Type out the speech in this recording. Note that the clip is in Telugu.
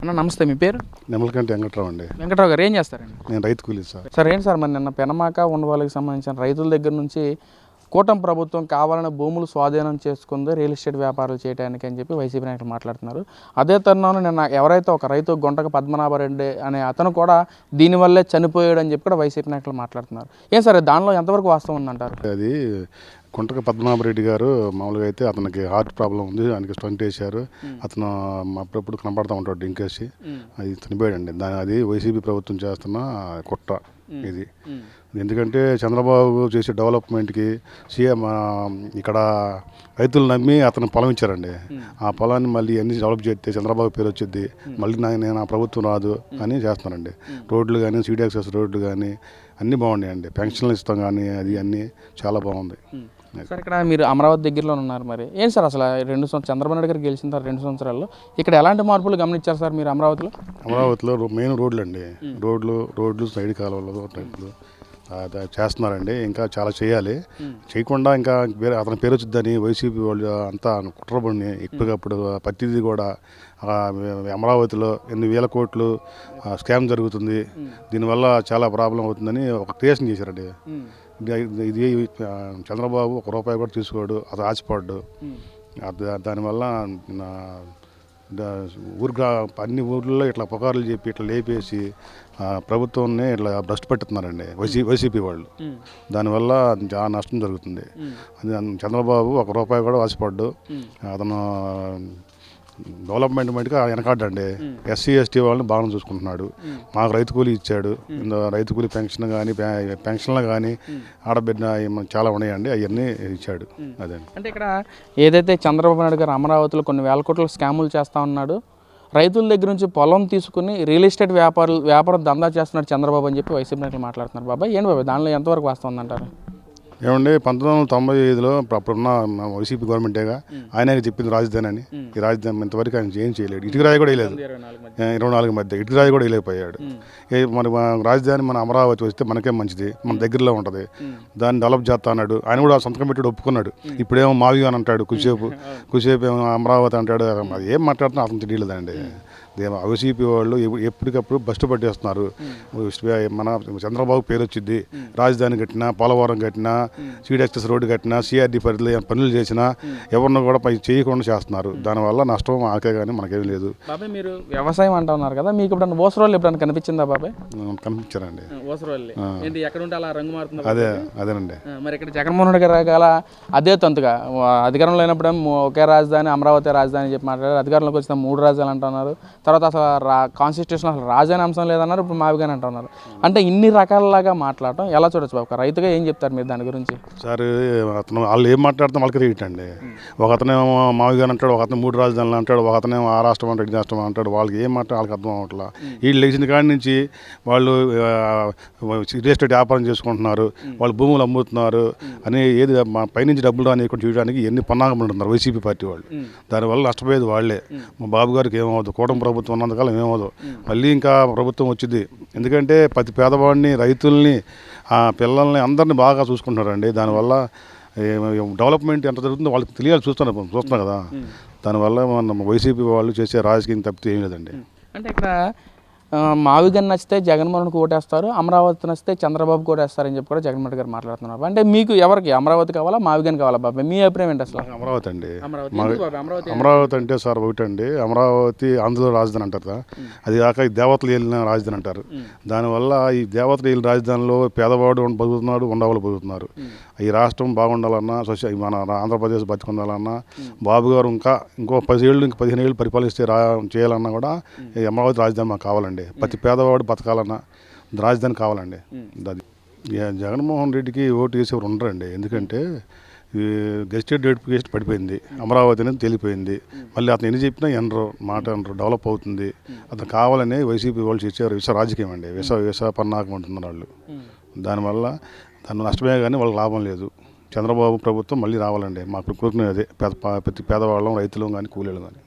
అన్న నమస్తే, మీ పేరు? నిమ్మలకంటి వెంకట్రావు అండి. వెంకట్రావు గారు ఏం చేస్తారండి? నేను రైతు కూలీ సార్. సార్ ఏంటి సార్, మరి నిన్న పెనమాక ఉండవాళ్ళకి సంబంధించిన రైతుల దగ్గర నుంచి కూటమి ప్రభుత్వం కావాలని భూములు స్వాధీనం చేసుకుందో రియల్ ఎస్టేట్ వ్యాపారాలు చేయడానికి అని చెప్పి వైసీపీ నాయకులు మాట్లాడుతున్నారు. అదే తరుణంలో నిన్న ఎవరైతే ఒక రైతు గుంటక పద్మనాభరెడ్డి అనే అతను కూడా దీనివల్లే చనిపోయాడు అని చెప్పి కూడా వైసీపీ నాయకులు మాట్లాడుతున్నారు. ఏం సార్ దానిలో ఎంతవరకు వాస్తవం ఉందంటారు? అది గుంటక పద్మనాభరెడ్డి గారు మామూలుగా అయితే అతనికి హార్ట్ ప్రాబ్లం ఉంది, ఆయనకి స్టంట్ వేశారు. అతను అప్పుడప్పుడు కనపడతా ఉంటాడు డ్రింకేసి, అది చనిపోయాడండి. అది వైసీపీ ప్రభుత్వం చేస్తున్న కుట్ర ఇది. ఎందుకంటే చంద్రబాబు చేసే డెవలప్మెంట్కి సీఎం ఇక్కడ రైతులు నమ్మి అతను పొలం ఇచ్చారండి. ఆ పొలాన్ని మళ్ళీ అన్ని డెవలప్ చేస్తే చంద్రబాబు పేరు వచ్చింది, మళ్ళీ నేను ఆ ప్రభుత్వం రాదు అని చేస్తున్నారండి. రోడ్లు కానీ, సీడీ యాక్సెస్ రోడ్లు కానీ అన్నీ బాగున్నాయండి. పెన్షన్లు ఇస్తాం కానీ అది అన్నీ చాలా బాగుంది. సార్ ఇక్కడ మీరు అమరావతి దగ్గరలో ఉన్నారు, మరి ఏం సార్ అసలు 2 సంవత్సరాలు చంద్రబాబు నాయుడు గారు గెలిచిన తర్వాత 2 సంవత్సరాల్లో ఇక్కడ ఎలాంటి మార్పులు గమనించారు సార్ మీరు అమరావతిలో? అమరావతిలో మెయిన్ రోడ్లు అండి, రోడ్లు సైడ్ కాలువలు రైతులు చేస్తున్నారండి. ఇంకా చాలా చేయాలి. చేయకుండా ఇంకా అతని పేరు వచ్చిద్దని వైసీపీ వాళ్ళు అంతా కుట్రబడిని ఎప్పటికప్పుడు ప్రతిదీ కూడా అమరావతిలో ఎన్ని వేల కోట్లు స్కామ్ జరుగుతుంది, దీనివల్ల చాలా ప్రాబ్లం అవుతుందని ఒక క్రియేషన్ చేశారండి. ఇది చంద్రబాబు ₹1 కూడా తీసుకోడు, అది ఆశపడ్డు. దానివల్ల అన్ని ఊర్లలో ఇట్లా పుకార్లు చెప్పి ఇట్లా లేపేసి ప్రభుత్వాన్ని ఇట్లా భ్రష్టు పట్టుతున్నారండి వైసీపీ వాళ్ళు. దానివల్ల చాలా నష్టం జరుగుతుంది. అది చంద్రబాబు ₹1 కూడా ఆశపడ్డు. అతను డెవలప్మెంట్ మటుగా వెనకాడండి. ఎస్సీ ఎస్టీ వాళ్ళని బాగా చూసుకుంటున్నాడు. మాకు రైతు కూలీ ఇచ్చాడు. రైతు కూలీ పెన్షన్లు కానీ ఆడబిడ్డ చాలా ఉన్నాయండి, అవన్నీ ఇచ్చాడు. అదే అంటే ఇక్కడ ఏదైతే చంద్రబాబు నాయుడు గారు అమరావతిలో కొన్ని వేల కోట్ల స్కాములు చేస్తూ ఉన్నాడు, రైతుల దగ్గర నుంచి పొలం తీసుకుని రియల్ ఎస్టేట్ వ్యాపారం దందా చేస్తున్నాడు చంద్రబాబు అని చెప్పి వైసీపీ నాయకులు మాట్లాడుతున్నారు. బాబాయ్ ఏంటి బాబాయ్ దానిలో ఎంతవరకు వాస్తవం ఉందంటారు? ఏమండి, 1995లో అప్పుడున్న వైసీపీ గవర్నమెంటేగా ఆయనకి చెప్పింది రాజధాని అని. ఈ రాజధాని ఇంతవరకు ఆయన ఏం చేయలేడు. ఇటుకరాయి కూడా వేయలేదు. 24 మధ్య ఇటుకరాయి కూడా వేయలేకపోయాడు. మరి రాజధాని మన అమరావతి వస్తే మనకే మంచిది, మన దగ్గరలో ఉంటుంది, దాన్ని డెవలప్ చేస్తా అన్నాడు. ఆయన కూడా సంతకం పెట్టి ఒప్పుకున్నాడు. ఇప్పుడేమో మావి అని అంటాడు, కుసేపు ఏమో అమరావతి అంటాడు. అది ఏం మాట్లాడుతున్నా అతను తెలియలేదండి. వైసీపీ వాళ్ళు ఎప్పటికప్పుడు బస్టు పట్టేస్తున్నారు. మన చంద్రబాబు పేరు వచ్చింది, రాజధాని కట్టినా, పోలవరం కట్టినా, సీడీ యాక్సెస్ రోడ్డు కట్టినా, సిఆర్డీ పరిధిలో పనులు చేసినా ఎవరిని కూడా చేయకుండా చేస్తున్నారు. దానివల్ల నష్టం ఆకే కానీ మనకేం లేదు. బాబాయ్ మీరు వ్యవసాయం అంటున్నారు కదా, మీకు ఇప్పుడు ఓసరోళ్ళు ఎప్పుడైనా కనిపించిందా బాబాయ్? కనిపించారండి. అదేనండి. మరి ఇక్కడ జగన్మోహన్ రెడ్డి గారు గల అదే తంతుగా అధికారంలో లేనప్పుడు ఒకే రాజధాని అమరావతి రాజధాని చెప్పి మాట్లాడారు. అధికారంలోకి వచ్చిన 3 రాజధానులు అంటున్నారు. తర్వాత అసలు కాన్స్టిట్యూషన్ అసలు రాజధాని అంశం లేదన్నారు, ఇప్పుడు మావిగానే అంటున్నారు. అంటే ఇన్ని రకాలలాగా మాట్లాడటం ఎలా చూడొచ్చు బాబు? రైతుగా ఏం చెప్తారు మీరు దాని గురించి? సార్ అతను వాళ్ళు ఏం మాట్లాడతాం వాళ్ళకి రేట్ అండి. ఒక అతనేమో మావిగానే అంటాడు, ఒక అతను 3 రాజధానులు అంటాడు, ఒక అతనేమో ఆ రాష్ట్రం అంటే రాష్ట్రం అంటాడు. వాళ్ళకి ఏం మాట్లాడాలి వాళ్ళకి అర్థం అవ్వట్లా. వీళ్ళు లేచిన కాడి నుంచి వాళ్ళు రియల్ ఎస్టేట్ వ్యాపారం చేసుకుంటున్నారు, వాళ్ళు భూములు అమ్ముతున్నారు అని ఏది పైనుంచి డబ్బులు రానియకుండా చేయడానికి ఎన్ని పన్నాగం ఉంటున్నారు వైసీపీ పార్టీ వాళ్ళు. దానివల్ల నష్టపోయేది వాళ్ళే. మా బాబు గారికి ఏమవుతుంది, కూటమి ప్రభుత్వం ఉన్నంతకాలం ఏమవుదు, మళ్ళీ ఇంకా ప్రభుత్వం వచ్చింది. ఎందుకంటే ప్రతి పేదవాడిని, రైతుల్ని, పిల్లల్ని అందరినీ బాగా చూసుకుంటున్నారండి. దానివల్ల డెవలప్మెంట్ ఎంత జరుగుతుందో వాళ్ళకి తెలియాలి, చూస్తున్నాం కదా. దానివల్ల మన వైసీపీ వాళ్ళు చేసే రాజకీయం తప్పితే ఏం లేదండి. అంటే ఇక్కడ మావిగన్ నచ్చితే జగన్మోహన్కి ఓటేస్తారు, అమరావతి నచ్చితే చంద్రబాబుకి ఓటేస్తారని చెప్పి కూడా జగన్మోహన్ గారు మాట్లాడుతున్నారు. అంటే మీకు ఎవరికి అమరావతి కావాలా, మావిగన్ కావాలా బాబాయ్? మీ అభిప్రాయం ఏంటి అసలు? అమరావతి అండి. అమరావతి అంటే సార్ ఒకటండి, అమరావతి ఆంధ్రలో రాజధాని అంటారు కదా, అది కాక ఈ దేవతలు వెళ్ళిన రాజధాని అంటారు. దానివల్ల ఈ దేవతలు వెళ్ళిన రాజధానిలో పేదవాడు బతుకుతున్నాడు, ఉండవాళ్ళు బతుకుతున్నారు. ఈ రాష్ట్రం బాగుండాలన్నా, మన ఆంధ్రప్రదేశ్ బతుకుండాలన్నా, బాబు గారు ఇంకో 10 ఏళ్ళు, 15 ఏళ్ళు పరిపాలిస్తే చేయాలన్నా కూడా ఈ అమరావతి రాజధాని మాకు కావాలండి. ప్రతి పేదవాడు బతకాలన్నా రాజధాని కావాలండి. అది జగన్మోహన్ రెడ్డికి ఓటు వేసేవారు ఉండరండి. ఎందుకంటే ఈ గెస్టెడ్ నోటిఫికేషన్ పడిపోయింది, అమరావతి అనేది తెలిపోయింది. మళ్ళీ అతను ఎన్ని చెప్పినా మాట అనరు, డెవలప్ అవుతుంది. అతను కావాలని వైసీపీ వాళ్ళు చేసేవారు. విష రాజకీయం అండి, విష పన్నాగం అంటున్నారు వాళ్ళు. దానివల్ల దాన్ని నష్టమే కానీ వాళ్ళకి లాభం లేదు. చంద్రబాబు ప్రభుత్వం మళ్ళీ రావాలండి. మాకు కోరుకునేది ప్రతి పేదవాళ్ళం, రైతులు కానీ, కూలీలు కానీ.